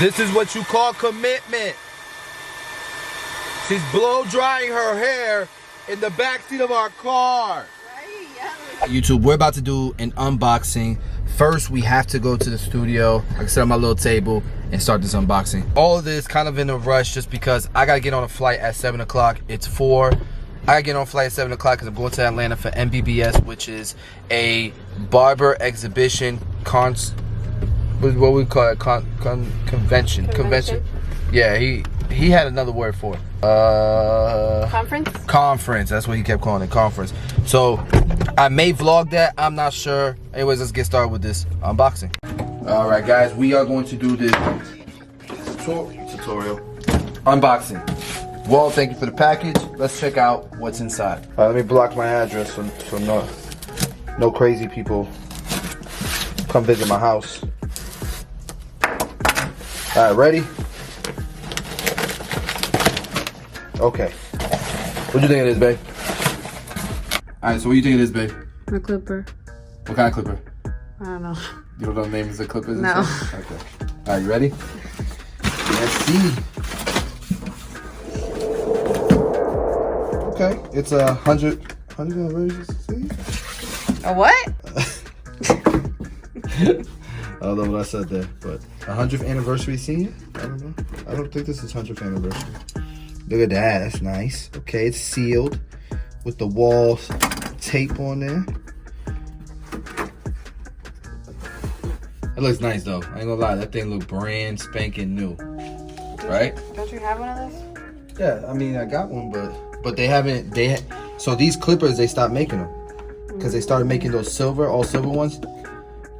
This is what you call commitment. She's blow drying her hair in the backseat of our car. YouTube, we're about to do an unboxing. First, we have to go to the studio. I can sit on my little table and start this unboxing. All of this kind of in a rush just because I gotta get on a flight at 7 o'clock. It's 4. I gotta get on a flight at 7 o'clock because I'm going to Atlanta for MBBS, which is a barber exhibition what we call it, convention. Yeah, he had another word for it. Conference. That's what he kept calling it, conference. So I may vlog that, I'm not sure. Anyways, let's get started with this unboxing. All right, guys, we are going to do this tutorial unboxing. Well, thank you for the package. Let's check out what's inside. All right, let me block my address so no crazy people come visit my house. All right, ready? Okay. What do you think it is, babe? All right, so what do you think it is, babe? A clipper. What kind of clipper? I don't know. You don't know the names of the clippers? No. Okay. All right, you ready? Let's see. Okay, it's 100 anniversary. A what? I don't know what I said there, but 100th anniversary senior? I don't know. I don't think this is 100th anniversary. Look at that, that's nice. Okay, it's sealed with the Wahl tape on there. That looks nice though. I ain't gonna lie, that thing look brand spanking new. Right? Don't you have one of those? Yeah, I mean I got one, but they haven't. So these clippers, they stopped making them because they started making those all silver ones.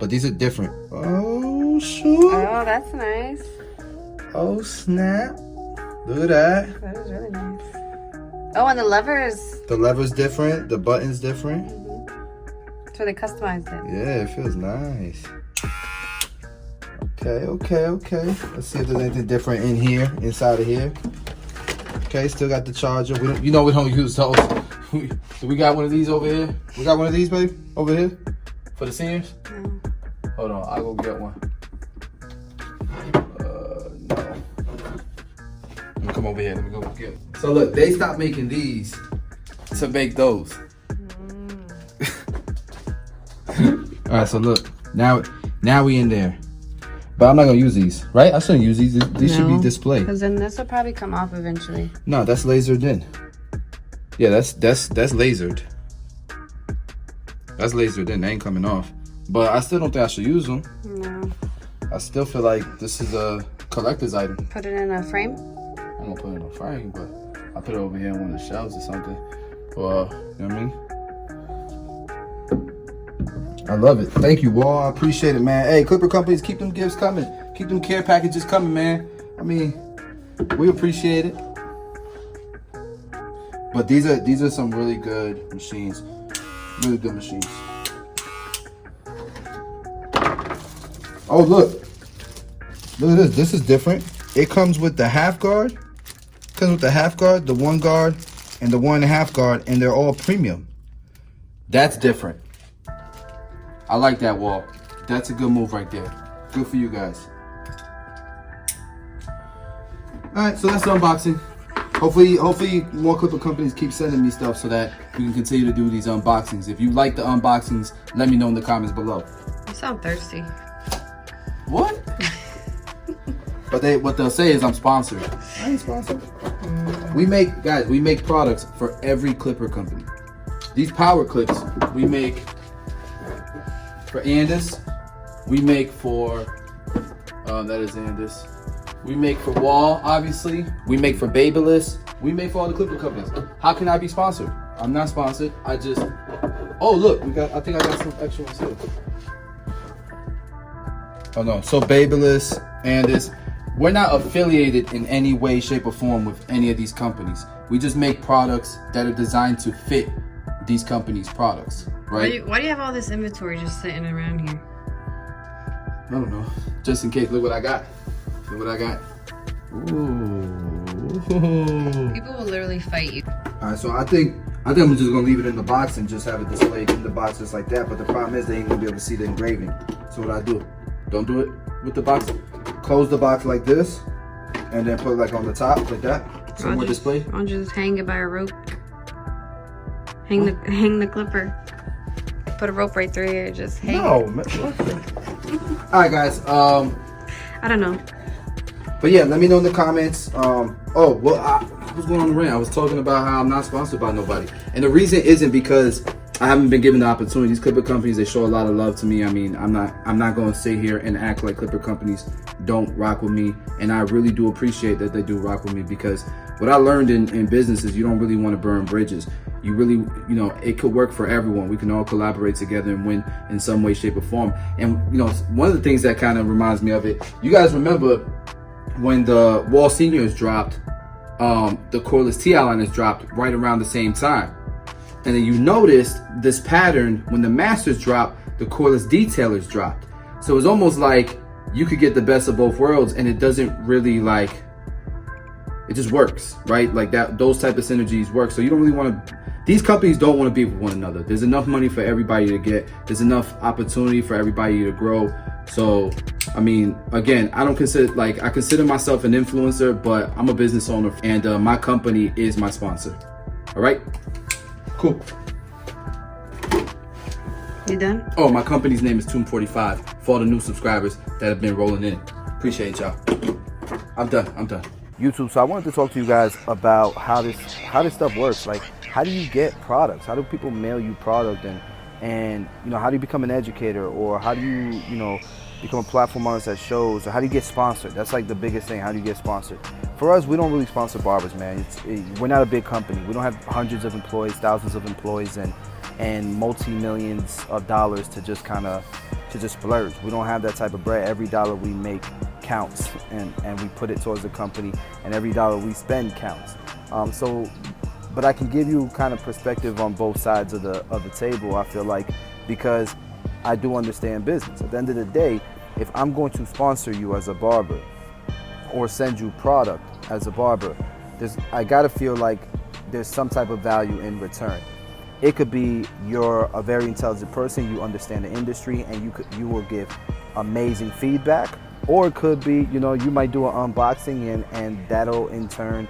But these are different. Oh shoot! Oh, that's nice. Oh snap! Look at that. That is really nice. Oh, and the levers. The lever's different. The button's different. So they customized it. Yeah, it feels nice. Okay. Let's see if there's anything different in here, inside of here. Okay, still got the charger. We don't use those. Do we got one of these over here? We got one of these, babe, over here for the seniors. No. Hold on, I'll go get one. No. Let me come over here. Let me go get one. So look, they stopped making these to make those. All right, so look, now we in there. But I'm not gonna use these, right? I shouldn't use these. These should be displayed. Because then this will probably come off eventually. No, that's lasered in. Yeah, that's lasered. That's lasered in. They ain't coming off. But I still don't think I should use them. No. I still feel like this is a collector's item. Put it in a frame? I'm gonna put it in a frame, but I'll put it over here on one of the shelves or something. Or, you know what I mean? I love it. Thank you, Wahl. I appreciate it, man. Hey, Clipper companies, keep them gifts coming. Keep them care packages coming, man. I mean, we appreciate it. But these are some really good machines. Really good machines. Oh, look. Look at this. This is different. It comes with the half guard. Comes with the half guard, the 1 guard, and the 1.5 guard, and they're all premium. That's different. I like that, Wahl. That's a good move right there. Good for you guys. Alright, so that's the unboxing. Hopefully more Clipper companies keep sending me stuff so that we can continue to do these unboxings. If you like the unboxings, let me know in the comments below. You sound thirsty. What? But what they'll say is I'm sponsored. I ain't sponsored. We make products for every Clipper company. These power clips we make for Andis. We make for that is Andis. We make for Wahl, obviously. We make for Babyliss. We make for all the Clipper companies. How can I be sponsored? I'm not sponsored. I just. Oh look, I think I got some extra ones here. Oh no, so Babyliss, Andis. We're not affiliated in any way, shape, or form with any of these companies. We just make products that are designed to fit these companies' products, right? Why do you have all this inventory just sitting around here? I don't know. Just in case. Look what I got. Look what I got. Ooh. People will literally fight you. All right, so I think I'm just gonna leave it in the box and just have it displayed in the box just like that. But the problem is they ain't gonna be able to see the engraving. So what I do? Don't do it with the box. close the box like this, and then put it like on the top like that. Somewhere displayed. I'll just hang it by a rope. Hang the clipper. Put a rope right through here. Just hang. No. All right, guys. I don't know. But yeah, let me know in the comments. Oh, well, I was going on the rant. I was talking about how I'm not sponsored by nobody, and the reason isn't because I haven't been given the opportunity. These Clipper companies, they show a lot of love to me. I mean, I'm not going to sit here and act like Clipper companies don't rock with me, and I really do appreciate that they do rock with me, because what I learned in business is you don't really want to burn bridges. You really, you know, it could work for everyone. We can all collaborate together and win in some way, shape, or form. And, you know, one of the things that kind of reminds me of it, you guys remember when the Wahl Seniors dropped, the cordless TI liners dropped right around the same time. And then you noticed this pattern when the Masters dropped, the cordless detailers dropped. So it's almost like you could get the best of both worlds, and it doesn't really, like, it just works, right? Like that, those type of synergies work. So you don't really want to, these companies don't want to be with one another. There's enough money for everybody to get. There's enough opportunity for everybody to grow. So, I mean, again, I don't consider, like, I consider myself an influencer, but I'm a business owner, and my company is my sponsor. All right? Cool. You done? Oh, my company's name is Tomb45 for all the new subscribers that have been rolling in. Appreciate y'all. I'm done. YouTube, so I wanted to talk to you guys about how this stuff works. Like, how do you get products? How do people mail you product? And you know, how do you become an educator? Or how do you become a platform artist at shows? Or how do you get sponsored? That's like the biggest thing. How do you get sponsored? For us, we don't really sponsor barbers, man. We're not a big company. We don't have hundreds of employees, thousands of employees, and multi-millions of dollars to just splurge. We don't have that type of bread. Every dollar we make counts, and we put it towards the company, and every dollar we spend counts. But I can give you kind of perspective on both sides of the table, I feel like, because I do understand business. At the end of the day, if I'm going to sponsor you as a barber or send you product as a barber, I gotta feel like there's some type of value in return. It could be you're a very intelligent person, you understand the industry, and you will give amazing feedback. Or it could be, you know, you might do an unboxing and that'll in turn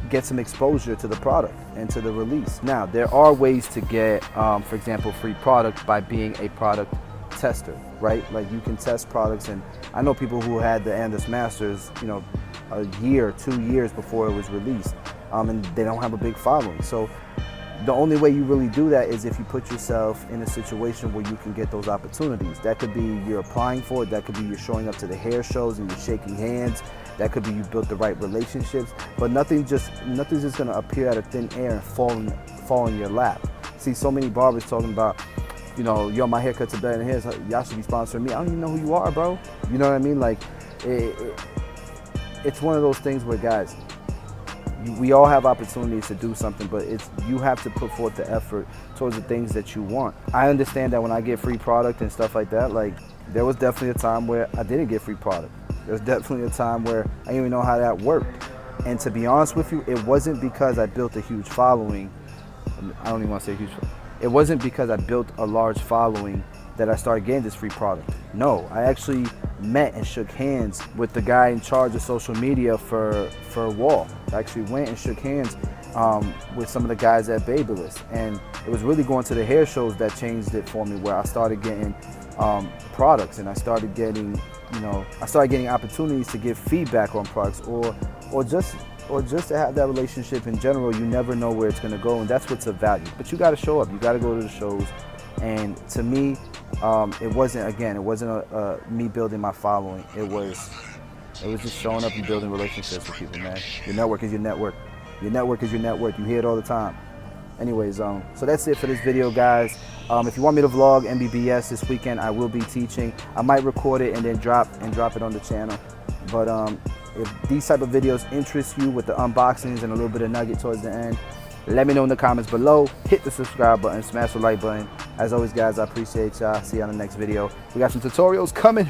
get some exposure to the product and to the release. Now, there are ways to get, for example, free product by being a product tester, right? Like, you can test products, and I know people who had the Anders Masters, you know, a year, 2 years before it was released, and they don't have a big following. So the only way you really do that is if you put yourself in a situation where you can get those opportunities. That could be you're applying for it, that could be you're showing up to the hair shows and you're shaking hands, that could be you built the right relationships, but nothing's just gonna appear out of thin air and fall in your lap. See so many barbers talking about, you know, yo, my haircuts are better than his, y'all should be sponsoring me. I don't even know who you are, bro. You know what I mean? Like, it's one of those things where, guys, we all have opportunities to do something, but you have to put forth the effort towards the things that you want. I understand that when I get free product and stuff like that, like, there was definitely a time where I didn't get free product. There was definitely a time where I didn't even know how that worked. And to be honest with you, it wasn't because I built a huge following. I don't even want to say huge. It wasn't because I built a large following that I started getting this free product. No, I actually met and shook hands with the guy in charge of social media for Wahl. I actually went and shook hands with some of the guys at Babyless, and it was really going to the hair shows that changed it for me, where I started getting products, and I started getting opportunities to give feedback on products, or just to have that relationship in general. You never know where it's going to go, and that's what's of value. But you got to show up. You got to go to the shows. And to me, it wasn't me building my following. It was just showing up and building relationships with people, man. Your network is your network. Your network is your network. You hear it all the time. Anyways, so that's it for this video, guys. If you want me to vlog MBBS this weekend, I will be teaching. I might record it and then drop it on the channel. But if these type of videos interest you with the unboxings and a little bit of nugget towards the end, let me know in the comments below. Hit the subscribe button, smash the like button. As always, guys, I appreciate y'all. See you on the next video. We got some tutorials coming.